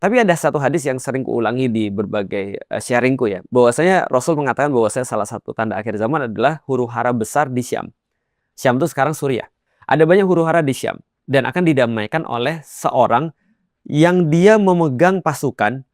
Tapi ada satu hadis yang sering kuulangi di berbagai sharingku ya, bahwasanya Rasul mengatakan bahwasanya salah satu tanda akhir zaman adalah huru-hara besar di Syam. Syam itu sekarang Suriah. Ada banyak huru-hara di Syam dan akan didamaikan oleh seorang yang dia memegang pasukan.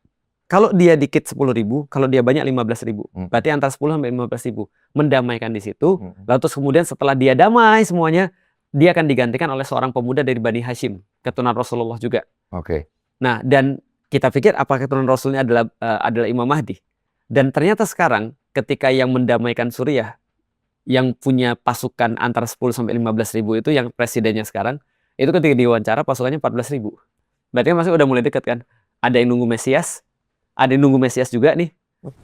Kalau dia dikit 10.000, kalau dia banyak 15.000. Berarti antara 10 sampai 15.000. Mendamaikan di situ. Lalu terus kemudian setelah dia damai semuanya, dia akan digantikan oleh seorang pemuda dari Bani Hashim, keturunan Rasulullah juga. Oke. Nah, dan kita pikir apakah keturunan Rasulnya adalah Imam Mahdi. Dan ternyata sekarang ketika yang mendamaikan Suriah, yang punya pasukan antara 10 sampai 15.000 itu yang presidennya sekarang, itu ketika diwawancara pasukannya 14.000. Berarti masih udah mulai dekat kan? Ada yang nunggu Mesias, ada yang nunggu Mesias juga nih.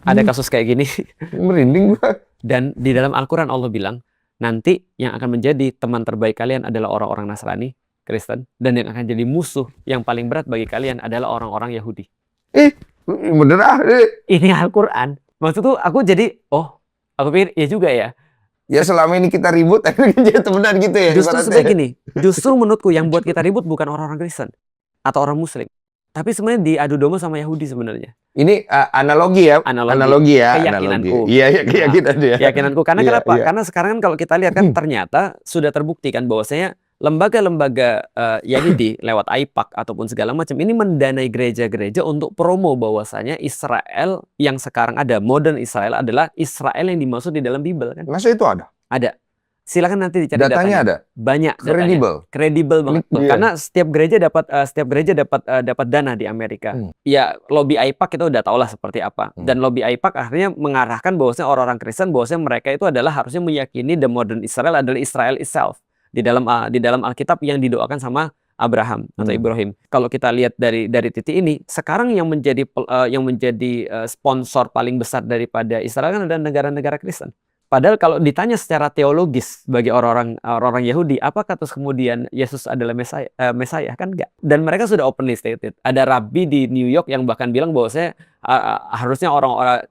Ada kasus kayak gini. Merinding gua. Dan di dalam Al-Quran Allah bilang, nanti yang akan menjadi teman terbaik kalian adalah orang-orang Nasrani, Kristen, dan yang akan jadi musuh yang paling berat bagi kalian adalah orang-orang Yahudi. Bener ah. Ini Al-Quran. Maksud tuh aku jadi, aku pikir ya juga ya. Ya selama ini kita ribut, akhirnya jadi temenan gitu ya. Justru sebagai gini, justru menurutku yang buat kita ribut bukan orang-orang Kristen atau orang Muslim, tapi sebenarnya diadu domba sama Yahudi sebenarnya. Ini analogi ya, analogi ya, keyakinanku. Iya, keyakinan dia. Keyakinanku. Karena kenapa? Karena sekarang kan kalau kita lihat kan ternyata sudah terbukti kan bahwasanya lembaga-lembaga Yahudi lewat AIPAC ataupun segala macam ini mendanai gereja-gereja untuk promo bahwasanya Israel yang sekarang ada, modern Israel adalah Israel yang dimaksud di dalam Bible kan. Masa itu ada? Ada. Silakan nanti dicari datanya. Ada? Banyak Kredibel. Kredibel banget. Karena setiap gereja dapat dana di Amerika. Ya, lobby AIPAC kita udah tahu lah seperti apa. Dan lobby AIPAC akhirnya mengarahkan bahwasanya orang-orang Kristen bahwasanya mereka itu adalah harusnya meyakini the modern Israel adalah Israel itself. Di dalam Alkitab yang didoakan sama Abraham atau Ibrahim. Kalau kita lihat dari titik ini, sekarang yang menjadi sponsor paling besar daripada Israel kan adalah negara-negara Kristen. Padahal kalau ditanya secara teologis bagi orang Yahudi, apakah terus kemudian Yesus adalah Mesaya? Kan enggak. Dan mereka sudah openly stated. Ada rabi di New York yang bahkan bilang bahwa harusnya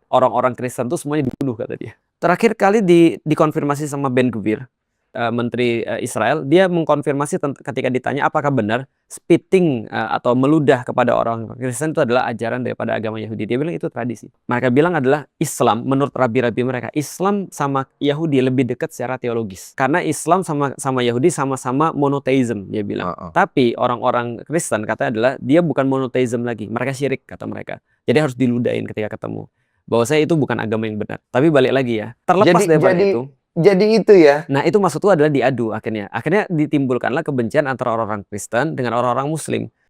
orang-orang Kristen itu semuanya dibunuh, kata dia. Terakhir kali dikonfirmasi sama Ben Gvir, Menteri Israel, dia mengkonfirmasi ketika ditanya apakah benar spitting atau meludah kepada orang Kristen itu adalah ajaran daripada agama Yahudi. Dia bilang itu tradisi. Mereka bilang adalah Islam, menurut rabi-rabi mereka, Islam sama Yahudi lebih dekat secara teologis. Karena Islam sama Yahudi sama-sama monotheism, dia bilang. Tapi orang-orang Kristen katanya adalah dia bukan monotheism lagi. Mereka syirik, kata mereka. Jadi harus diludahin ketika ketemu. Bahwa saya itu bukan agama yang benar. Tapi balik lagi ya, terlepas daripada itu. Jadi itu ya. Nah, itu maksudku adalah diadu akhirnya. Akhirnya ditimbulkanlah kebencian antara orang-orang Kristen dengan orang-orang Muslim.